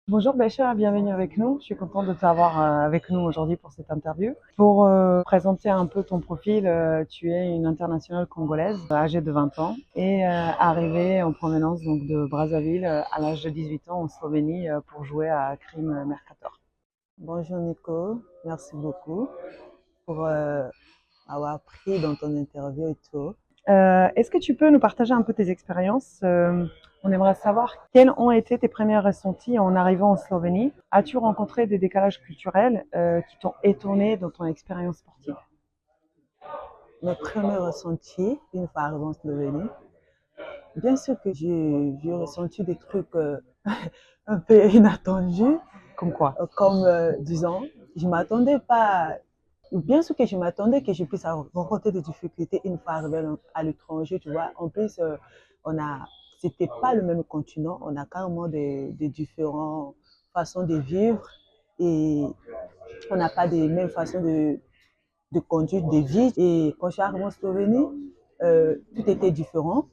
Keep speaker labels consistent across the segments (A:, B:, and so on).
A: Bonjour Bécher, bienvenue avec nous. Je suis contente de t'avoir avec nous aujourd'hui pour cette interview. Pour présenter un peu ton profil, tu es une internationale congolaise âgée de 20 ans et arrivée en provenance donc de Brazzaville à l'âge de 18 ans en Slovénie pour jouer à Crime Mercator.
B: Bonjour Nico, merci beaucoup pour avoir pris dans ton interview et tout.
A: Est-ce que tu peux nous partager un peu tes expériences? On aimerait savoir quels ont été tes premiers ressentis en arrivant en Slovénie. As-tu rencontré des décalages culturels qui t'ont étonné dans ton expérience sportive?
B: Mes premiers ressentis une fois arrivé en Slovénie, bien sûr que j'ai ressenti des trucs un peu inattendus,
A: Comme quoi?
B: comme disons, je m'attendais pas, bien sûr que je m'attendais que je puisse rencontrer des difficultés une fois arrivé à l'étranger, tu vois. En plus, on a, c'était pas le même continent, on a carrément des différentes façons de vivre et on n'a pas les mêmes façons de conduite, de vie. Et quand je suis arrivée en Slovénie, tout était différent.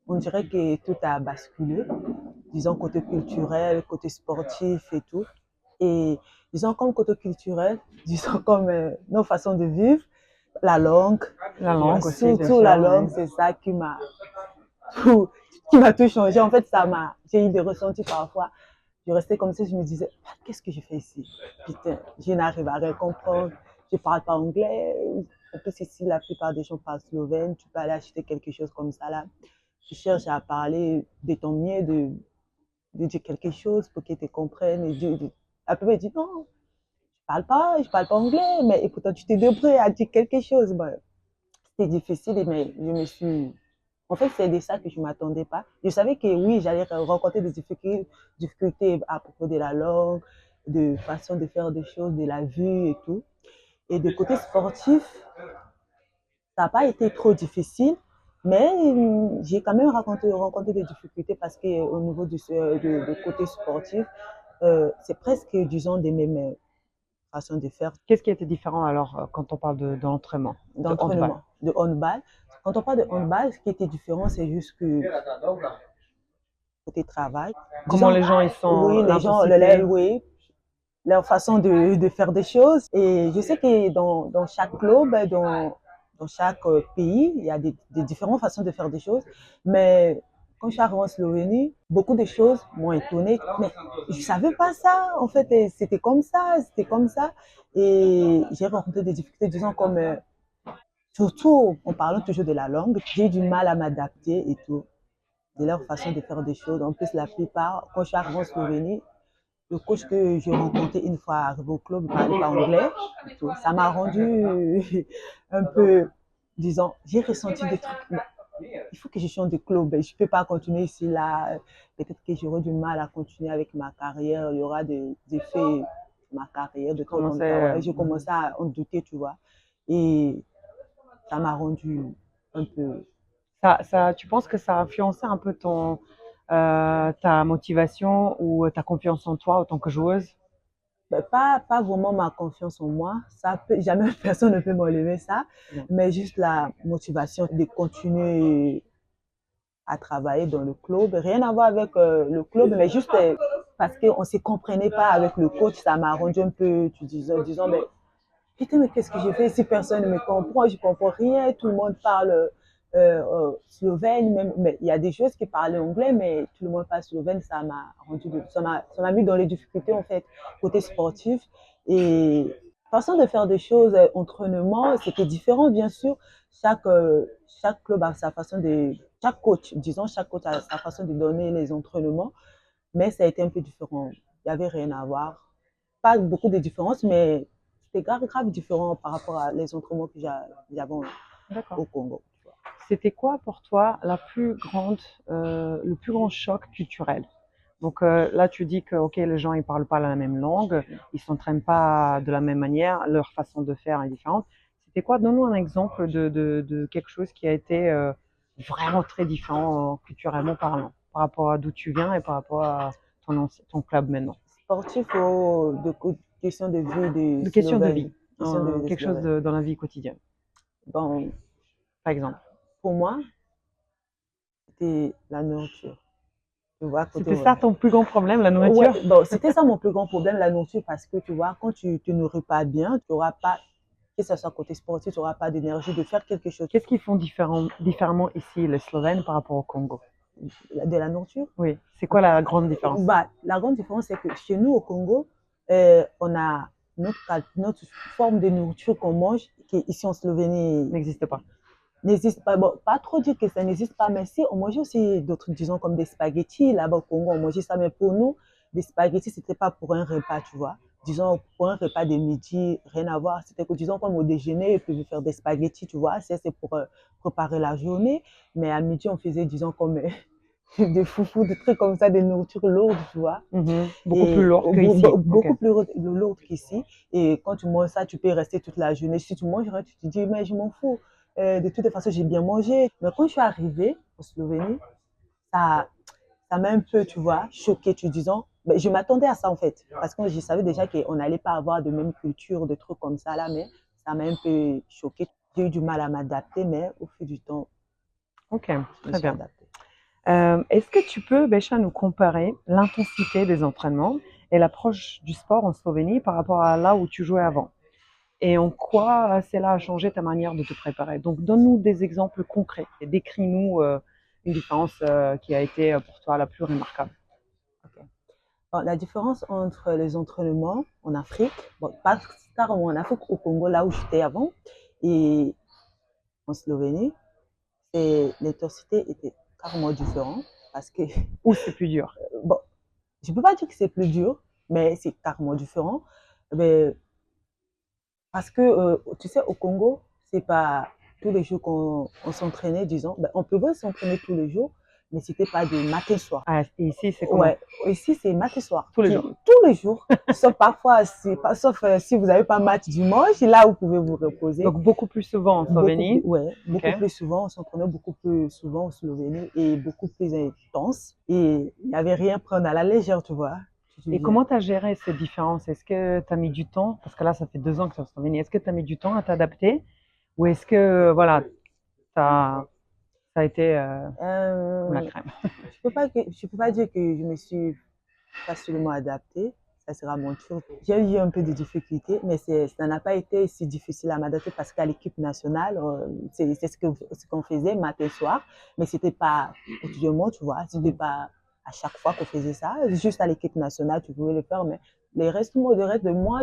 B: On dirait que tout a basculé, disons côté culturel, côté sportif et tout. Et disons comme côté culturel, disons comme nos façons de vivre, la langue,
A: La
B: tu vois,
A: langue aussi, bien
B: surtout
A: sûr,
B: la
A: oui.
B: langue, c'est ça tout, qui m'a tout changé. En fait, j'ai eu des ressentis parfois. Je restais comme ça, je me disais, ah, qu'est-ce que je fais ici? Putain, je n'arrive à rien comprendre. Je ne parle pas anglais. En plus, ici, la plupart des gens parlent slovène. Tu peux aller acheter quelque chose comme ça là. Tu cherches à parler de ton mieux, de dire quelque chose pour qu'ils te comprennent. Après, il dit non, je parle pas anglais, mais et pourtant tu te débrouilles à dire quelque chose. Bon, c'était difficile, mais je me suis. En fait, c'est de ça que je ne m'attendais pas. Je savais que oui, j'allais rencontrer des difficultés à propos de la langue, de façon de faire des choses, de la vue et tout. Et de côté sportif, ça n'a pas été trop difficile, mais j'ai quand même rencontré des difficultés parce qu'au niveau du côté sportif, c'est presque, disons, des mêmes façons de faire
A: Qu'est-ce qui était différent alors quand on parle de l'entraînement, de handball?
B: d'entraînement, de handball. Quand on parle de handball, ce qui était différent, c'est juste que côté travail,
A: Comment
B: disons,
A: les gens ils sont,
B: oui, les gens,
A: l'intensité?
B: oui, leur façon de faire des choses. Et je sais que dans chaque club, dans chaque pays, il y a des différentes façons de faire des choses. Mais quand je suis arrivée en Slovénie, beaucoup de choses m'ont étonnée. Mais je ne savais pas ça. En fait, et c'était comme ça, c'était comme ça. Et j'ai rencontré des difficultés, disons, comme surtout en parlant toujours de la langue, j'ai du mal à m'adapter et tout, de leur façon de faire des choses. En plus, la plupart, quand je suis arrivée en Slovénie, le coach que j'ai rencontré une fois arrivé au club, il ne parlait pas anglais. Et tout. Ça m'a rendu un peu, disons, j'ai ressenti des trucs. Il faut que je change de club. Je ne peux pas continuer ici, là. Peut-être que j'aurai du mal à continuer avec ma carrière. Il y aura des effets ma carrière, de
A: Tu
B: trucs comme
A: commençais,
B: ça. Ouais, j'ai commencé à en douter, tu vois. Et ça m'a rendu un peu.
A: tu penses que ça a influencé un peu ta motivation ou ta confiance en toi en tant que joueuse?
B: Ben, pas vraiment ma confiance en moi. Jamais personne ne peut m'enlever ça.
A: Non.
B: Mais juste la motivation de continuer à travailler dans le club. Rien à voir avec le club, mais juste parce qu'on ne se comprenait pas avec le coach. Ça m'a rendu un peu, disons, mais putain, mais qu'est-ce que j'ai fait si personne ne me comprend? Je ne comprends rien. Tout le monde parle slovène. Même, mais il y a des choses qui parlent anglais, mais tout le monde parle slovène. Ça m'a mis dans les difficultés, en fait, côté sportif. Et façon de faire des choses, entraînement, c'était différent, bien sûr. Chaque club a sa façon de. Chaque coach, disons, chaque coach a sa façon de donner les entraînements, mais ça a été un peu différent. Il n'y avait rien à voir. Pas beaucoup de différences, mais c'était grave, grave différent par rapport à les entraînements que j'avais
A: D'accord.
B: au Congo.
A: C'était quoi pour toi le plus grand choc culturel? Donc là, tu dis que ok, les gens ils parlent pas la même langue, ils s'entraînent pas de la même manière, leur façon de faire est différente. C'était quoi? Donne-nous un exemple de quelque chose qui a été vraiment très différent culturellement parlant, par rapport à d'où tu viens et par rapport à ton club maintenant.
B: Sportif ou de question de vie de
A: De questions de
B: Slovène.
A: vie,
B: Question de
A: quelque chose
B: Slovène.
A: dans la vie quotidienne,
B: Bon,
A: par exemple.
B: pour moi, c'était la nourriture. Tu vois, côté,
A: C'était ça ton plus grand problème, la
B: ouais,
A: nourriture?
B: bon, c'était ça mon plus grand problème, la nourriture, parce que tu vois, quand tu te nourris pas bien, tu n'auras pas, que ce soit côté sportif, tu n'auras pas d'énergie de faire quelque chose.
A: Qu'est-ce qu'ils font différemment ici, les Slovènes, par rapport au Congo?
B: De la nourriture.
A: Oui, c'est quoi la grande différence?
B: Bah, la grande différence, c'est que chez nous, au Congo, on a notre forme de nourriture qu'on mange, qui ici en Slovénie
A: N'existe pas.
B: n'existe pas. Bon, pas trop dire que ça n'existe pas, mais si, on mangeait aussi d'autres, disons, comme des spaghettis. Là-bas au Congo, on mangeait ça, mais pour nous, des spaghettis, c'était pas pour un repas, tu vois. Disons, pour un repas de midi, rien à voir. C'était que, disons, comme au déjeuner, ils pouvaient faire des spaghettis, tu vois. Ça, c'est pour préparer la journée. Mais à midi, on faisait, disons, comme des foufous, des trucs comme ça, des nourritures lourdes, tu vois.
A: Beaucoup plus
B: Et
A: lourd qu'ici.
B: beaucoup
A: Ok.
B: plus lourdes qu'ici. Et quand tu manges ça, tu peux rester toute la journée. Si tu manges, tu te dis, mais je m'en fous. De toutes les façons, j'ai bien mangé. Mais quand je suis arrivée en Slovénie, ça, ça m'a un peu, tu vois, choquée, tu disant, mais je m'attendais à ça en fait. Parce que je savais déjà qu'on n'allait pas avoir de même culture, de trucs comme ça là, mais ça m'a un peu choquée. J'ai eu du mal à m'adapter, mais au fil du temps,
A: Ok,
B: je me
A: très
B: suis
A: bien.
B: adaptée.
A: Est-ce que tu peux, Bécha, nous comparer l'intensité des entraînements et l'approche du sport en Slovénie par rapport à là où tu jouais avant? Et en quoi cela a changé ta manière de te préparer? Donc, donne-nous des exemples concrets et décris-nous une différence qui a été pour toi la plus remarquable.
B: Ok. Bon, la différence entre les entraînements en Afrique, bon, pas carrément en Afrique, au Congo, là où j'étais avant, et en Slovénie, c'est l'intensité était carrément différente parce que,
A: Où c'est plus dur?
B: bon, je peux pas dire que c'est plus dur, mais c'est carrément différent. Mais, parce que, tu sais, au Congo, c'est pas tous les jours qu'on s'entraînait, disons. Ben, on pouvait s'entraîner tous les jours, mais c'était pas de matin soir.
A: Ah, et ici, c'est comment?
B: Ouais, ici c'est matin soir,
A: Tous les jours.
B: tous les jours, sauf parfois, sauf si vous n'avez pas match dimanche, là vous pouvez vous reposer.
A: Donc, beaucoup plus souvent en Slovénie.
B: Ouais,
A: Ok.
B: beaucoup plus souvent, on s'entraînait beaucoup plus souvent en Slovénie et beaucoup plus intense. Et il n'y avait rien à prendre à la légère, tu vois.
A: Et comment tu as géré cette différence? Est-ce que tu as mis du temps? Parce que là, ça fait 2 ans que tu es en Slovénie. Est-ce que tu as mis du temps à t'adapter? Ou est-ce que, voilà, ça a été comme la
B: Euh,
A: crème?
B: je peux pas dire que je me suis facilement adaptée. Ça sera mon tour. J'ai eu un peu de difficultés, mais ça n'a pas été si difficile à m'adapter parce qu'à l'équipe nationale, c'est ce qu'on faisait matin et soir, mais c'était pas quotidiennement, tu vois, c'était pas à chaque fois qu'on faisait ça. Juste à l'équipe nationale, tu pouvais le faire, mais le reste de moi,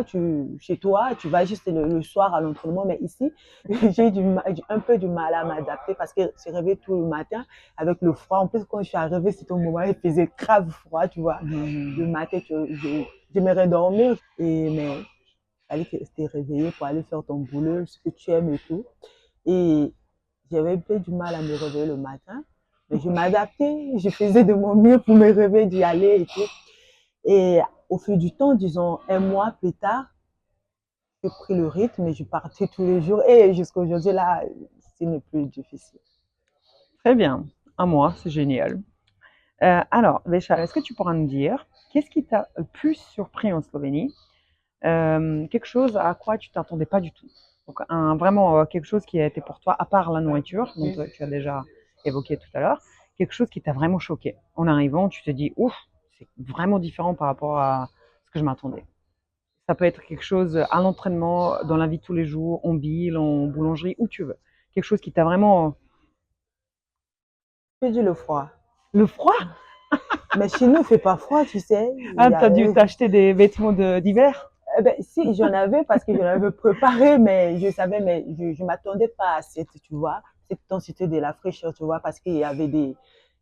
B: chez toi, tu vas juste le soir à l'entraînement, mais ici, j'ai eu un peu du mal à m'adapter parce que je réveillais tout le matin avec le froid. En plus, quand je suis arrivée, c'était au moment où il faisait grave froid, tu vois. Le matin, j'aimerais dormir, mais il fallait te réveiller pour aller faire ton boulot, ce que tu aimes et tout. Et j'avais un peu du mal à me réveiller le matin, mais je m'adaptais, je faisais de mon mieux pour me réveiller, d'y aller et tout. Et au fil du temps, disons un mois plus tard, j'ai pris le rythme et je partais tous les jours. Et jusqu'à aujourd'hui, là, ce n'est plus difficile.
A: Très bien. Un mois, c'est génial. Alors, Vécha, est-ce que tu pourras nous dire qu'est-ce qui t'a le plus surpris en Slovénie? Quelque chose à quoi tu t'attendais pas du tout. Donc, vraiment quelque chose qui a été pour toi, à part la nourriture, dont tu as déjà évoqué tout à l'heure, quelque chose qui t'a vraiment choqué. En arrivant, tu te dis, ouf, c'est vraiment différent par rapport à ce que je m'attendais. Ça peut être quelque chose à l'entraînement, dans la vie de tous les jours, en ville, en boulangerie, où tu veux. Quelque chose qui t'a vraiment...
B: J'ai dit le froid.
A: Le froid?
B: Mais chez nous, il ne fait pas froid, tu sais.
A: Ah, t'as dû t'acheter des vêtements d'hiver?
B: Eh ben, si, j'en avais parce que j'en avais préparé, mais je savais, mais je ne m'attendais pas à cette, tu vois, cette intensité de la fraîcheur, tu vois, parce qu'il y avait des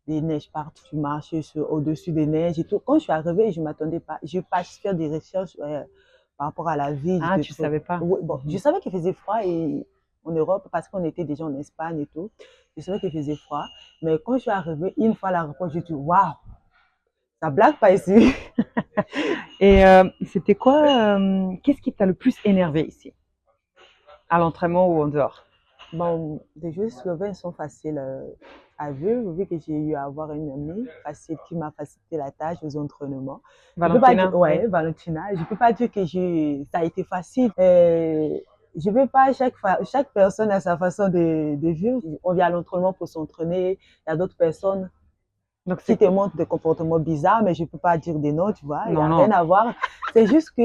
B: neiges partout, tu marchais au-dessus des neiges et tout. Quand je suis arrivée, je ne m'attendais pas. Je pas faire des recherches par rapport à la ville,
A: Ah,
B: des
A: tu
B: trucs.
A: savais pas.
B: Oui, bon, je savais qu'il faisait froid en Europe parce qu'on était déjà en Espagne et tout. Je savais qu'il faisait froid, mais quand je suis arrivée, une fois à l'aéroport, j'ai dit, waouh, ça blague pas ici.
A: Et c'était quoi, qu'est-ce qui t'a le plus énervé ici, à l'entraînement ou en dehors?
B: Bon, les jeux slovènes sont faciles à vivre, vu que j'ai eu à avoir une amie facile qui m'a facilité la tâche aux entraînements. Je peux pas dire,
A: Valentina, oui.
B: ouais, Valentina, je peux pas dire que ça a été facile. Je veux pas, chaque personne a sa façon de vivre. On vient à l'entraînement pour s'entraîner. Il y a d'autres personnes,
A: Donc,
B: qui
A: c'est
B: te montrent des comportements bizarres, mais je peux pas dire des noms, tu vois, il n'y
A: non,
B: a
A: non.
B: rien à voir. C'est juste que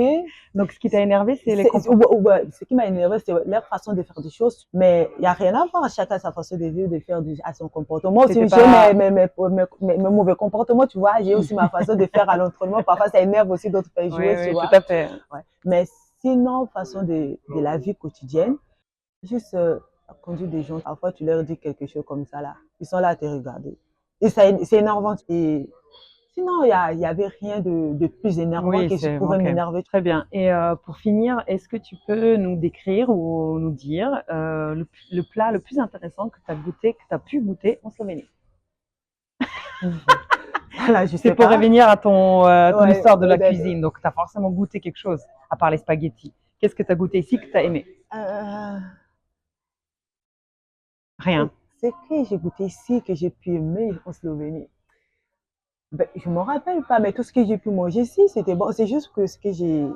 A: Donc, ce qui t'a énervé, c'est les comportements.
B: ce qui m'a énervé, c'est leur façon de faire des choses, mais il n'y a rien à voir. Chacun a sa façon de vivre, de faire à son comportement. Moi aussi,
A: C'était
B: j'ai
A: pas.
B: mes mauvais comportements, tu vois. J'ai aussi ma façon de faire à l'entraînement. Parfois, ça énerve aussi d'autres
A: Oui,
B: joueuses, tu
A: oui, tout
B: vois.
A: à fait.
B: Ouais. Mais sinon, façon de la vie quotidienne, juste la conduite des gens, parfois tu leur dis quelque chose comme ça là, ils sont là à te regarder. Et c'est énervant. Et sinon, y avait rien de plus énervant
A: Oui,
B: que je
A: c'est
B: pouvais
A: ok.
B: m'énerver.
A: Très bien. Et pour finir, est-ce que tu peux nous décrire ou nous dire le plat le plus intéressant que tu as goûté, que tu as pu goûter en Slovénie?
B: Voilà, je
A: C'est
B: sais
A: pour
B: pas.
A: revenir à ton
B: Ouais,
A: histoire de la cuisine. Donc, tu as forcément goûté quelque chose, à part les spaghettis. Qu'est-ce que tu as goûté ici que tu as aimé?
B: euh,
A: Rien.
B: ce que j'ai goûté ici, que j'ai pu aimer en Slovénie, ben, je ne me rappelle pas, mais tout ce que j'ai pu manger ici, c'était bon. C'est juste que ce que j'ai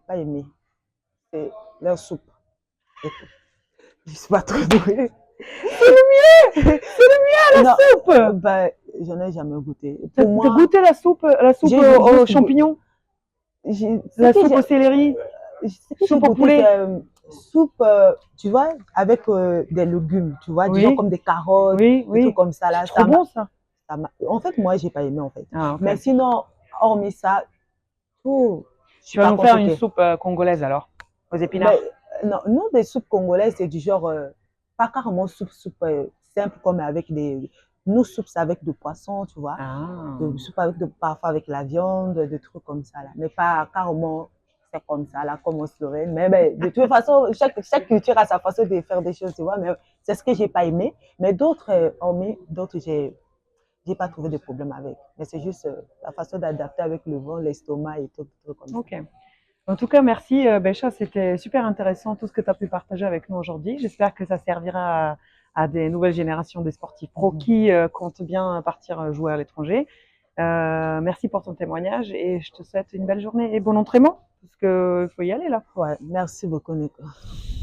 B: pas aimé, c'est leur soupe. C'est tout. Je suis pas trop douée.
A: C'est le mieux! C'est le mieux,
B: Non,
A: la soupe!
B: ben, j'en ai jamais goûté.
A: T'as
B: Pour moi,
A: goûté la soupe
B: j'ai
A: aux
B: juste
A: champignons?
B: ce
A: La
B: que
A: soupe au céleri?
B: j'ai
A: Soupe au
B: goûté, c'est
A: poulet?
B: soupe, tu vois, avec des légumes, tu vois, disons
A: Oui,
B: comme des carottes,
A: oui,
B: des trucs
A: oui.
B: comme ça
A: C'est
B: là.
A: trop bon, ça.
B: En fait, moi, j'ai pas aimé en fait.
A: Ah, ok.
B: Mais sinon, hormis ça, tout, je suis
A: Tu vas
B: pas
A: nous faire une
B: compliquée.
A: soupe congolaise alors, aux
B: Mais
A: épinards.
B: non, non, des soupes congolaises, c'est du genre, pas carrément soupe simple comme avec des. Nos soupes, c'est avec du poisson, tu vois.
A: Ah,
B: De soupe avec parfois avec la viande, des trucs comme ça là. Mais pas carrément, c'est comme ça là, comme en Slovène. Mais de toute façon, chaque culture a sa façon de faire des choses, tu vois. Mais c'est ce que j'ai pas aimé. Mais d'autres, d'autres, j'ai pas trouvé de problème avec. Mais c'est juste la façon d'adapter avec le vent, l'estomac et tout, des trucs comme ça.
A: ok. En tout cas, merci Bécha, c'était super intéressant tout ce que tu as pu partager avec nous aujourd'hui. J'espère que ça servira à des nouvelles générations des sportifs pro qui comptent bien partir jouer à l'étranger. Merci pour ton témoignage et je te souhaite une belle journée et bon entraînement parce qu'il faut y aller là.
B: Ouais, merci beaucoup, Nico.